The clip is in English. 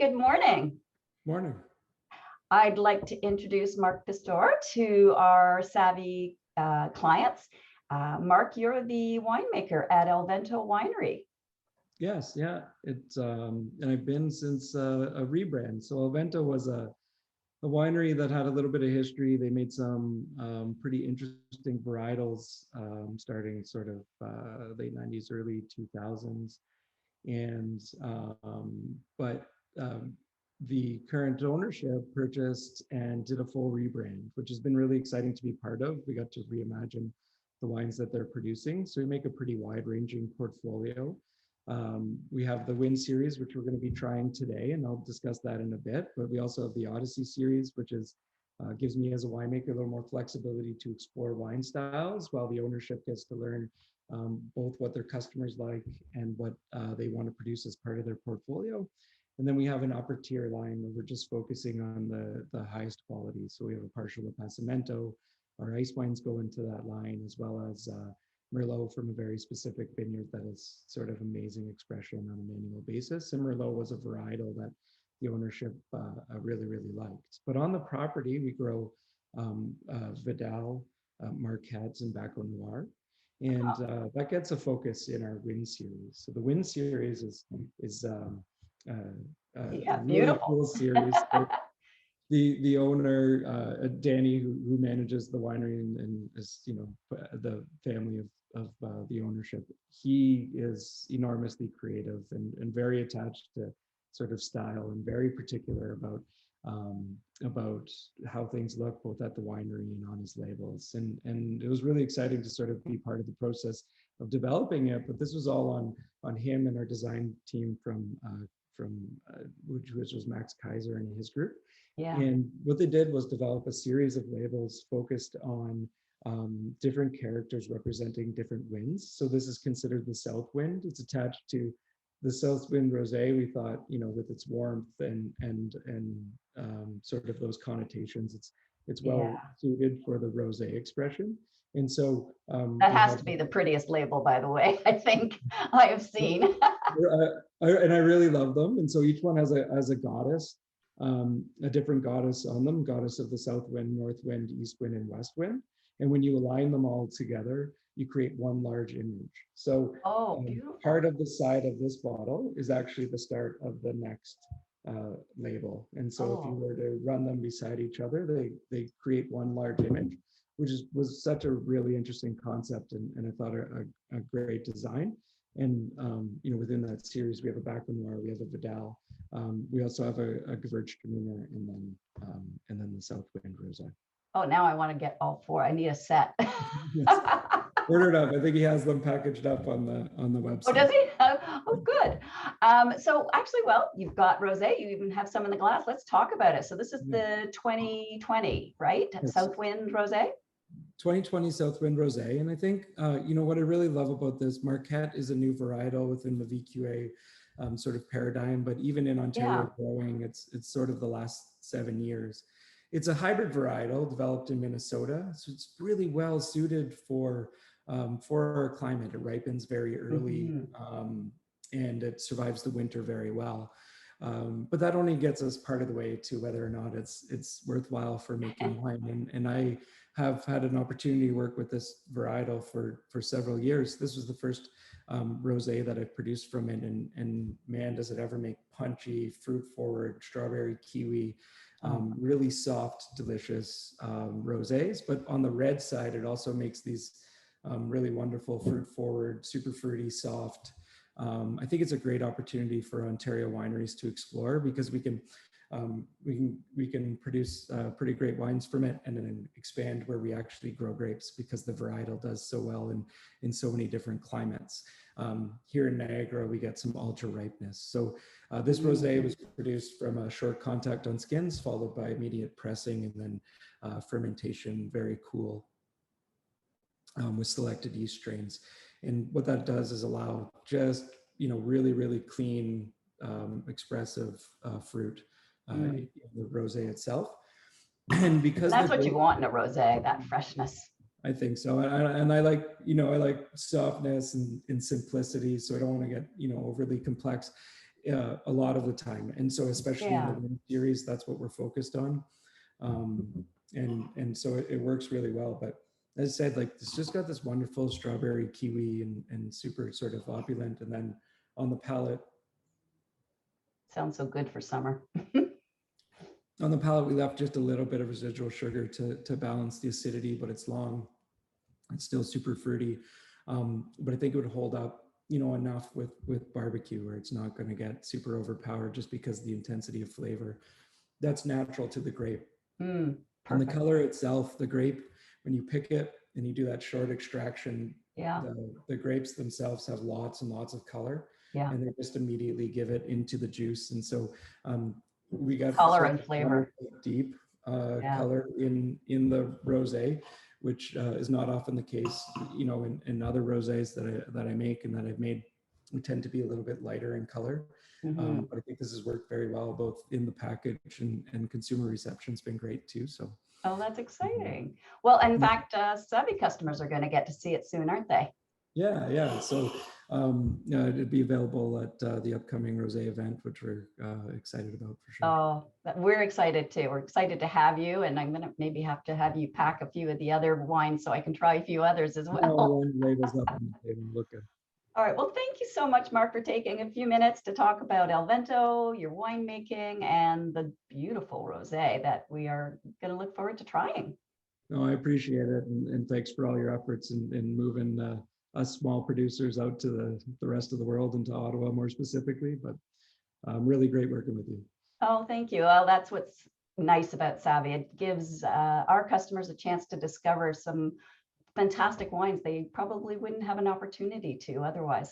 good morning. Morning. I'd like to introduce Marc Pistor to our savvy clients. Marc, you're the winemaker at Alvento Winery. Yes, yeah. It's and I've been since a rebrand. So Alvento was a winery that had a little bit of history. They made some pretty interesting varietals starting sort of late 90s, early 2000s. And but the current ownership purchased and did a full rebrand, which has been really exciting to be part of. We got to reimagine the wines that they're producing. So we make a pretty wide-ranging portfolio. We have the Win series, which we're going to be trying today, and I'll discuss that in a bit. But we also have the Odyssey series, which is gives me as a winemaker a little more flexibility to explore wine styles, while the ownership gets to learn both what their customers like and what they want to produce as part of their portfolio. And then we have an upper tier line where we're just focusing on the highest quality. So we have a partial Appassimento. Our ice wines go into that line, as well as Merlot from a very specific vineyard that is sort of amazing expression on an annual basis. And Merlot was a varietal that the ownership really, really liked. But on the property, we grow Vidal, Marquettes, and Baco Noir. And that gets a focus in our Win series. So the Win series is Yeah, really beautiful. cool series. The owner, Danny, who manages the winery and is, you know, the family of the ownership, he is enormously creative and very attached to sort of style and very particular about how things look both at the winery and on his labels. And it was really exciting to sort of be part of the process of developing it. But this was all on him and our design team from which was Max Kaiser and his group. Yeah. And what they did was develop a series of labels focused on different characters representing different winds. So this is considered the South Wind. It's attached to the South Wind Rosé. We thought, you know, with its warmth and sort of those connotations, it's well suited for the rosé expression. And so that has to be the prettiest label, by the way, I think I have seen. And I really love them. And so each one has a goddess, a different goddess on them, goddess of the South Wind, North Wind, East Wind, and West Wind. And when you align them all together, you create one large image. So part of the side of this bottle is actually the start of the next label. And so if you were to run them beside each other, they create one large image, which was such a really interesting concept, and I thought a great design. And you know, within that series, we have a Baco Noir, we have a Vidal, we also have a Gewürztraminer, and then the South Wind Rosé. Oh, now I want to get all four. I need a set. Ordered up. I think he has them packaged up on the website. Oh, does he? Oh, good. So actually, well, you've got rosé. You even have some in the glass. Let's talk about it. So this is the 2020, right? Yes. South Wind Rosé. 2020 South Wind Rosé. And I think, you know, what I really love about this, Marquette is a new varietal within the VQA sort of paradigm, but even in Ontario growing, it's sort of the last 7 years. It's a hybrid varietal developed in Minnesota. So it's really well suited for our climate. It ripens very early and it survives the winter very well. But that only gets us part of the way to whether or not it's worthwhile for making wine. And I have had an opportunity to work with this varietal for several years. This was the first rosé that I've produced from it, and man, does it ever make punchy, fruit forward, strawberry, kiwi, really soft, delicious rosés. But on the red side, it also makes these really wonderful fruit forward, super fruity, soft. I think it's a great opportunity for Ontario wineries to explore, because we can produce pretty great wines from it, and then expand where we actually grow grapes, because the varietal does so well in so many different climates. Here in Niagara, we get some ultra ripeness. So this rosé was produced from a short contact on skins, followed by immediate pressing, and then fermentation, very cool, with selected yeast strains. And what that does is allow just, you know, really, really clean, expressive fruit in the rosé itself. And because that's what you want in a rosé, that freshness. I think so. And I like, you know, I like softness and simplicity, so I don't want to get, you know, overly complex. a lot of the time. And so especially in the Yeah. win series, that's what we're focused on. And so it works really well. But as I said, like it's just got this wonderful strawberry, kiwi, and super sort of opulent. And then on the palate, Sounds so good for summer. we left just a little bit of residual sugar to balance the acidity, but it's long. It's still super fruity. But I think it would hold up, enough with barbecue where it's not going to get super overpowered just because of the intensity of flavor. That's natural to the grape. And the Perfect. color itself, the grape, when you pick it and you do that short extraction, Yeah. the grapes themselves have lots and lots of color, Yeah. and they just immediately give it into the juice. And so we got Color sort and of flavor. deep Yeah. color in the rosé, which is not often the case, in other rosés that I make and that I've made. We tend to be a little bit lighter in color. But I think this has worked very well, both in the package and consumer reception's been great too. So. Oh, that's exciting. Well, in fact, Savvy customers are going to get to see it soon, aren't they? Yeah. So it'd be available at the upcoming rosé event, which we're excited about for sure. Oh, we're excited too. We're excited to have you, and I'm going to maybe have to have you pack a few of the other wines so I can try a few others as well. One labels up on the table. Look at. All right. Well, thank you so much, Marc, for taking a few minutes to talk about Alvento, your winemaking, and the beautiful rosé that we are going to look forward to trying. No, I appreciate it, and thanks for all your efforts in moving us small producers out to the rest of the world and to Ottawa more specifically. But really great working with you. Oh, thank you. Well, that's what's nice about Savvy. It gives our customers a chance to discover some fantastic wines they probably wouldn't have an opportunity to otherwise.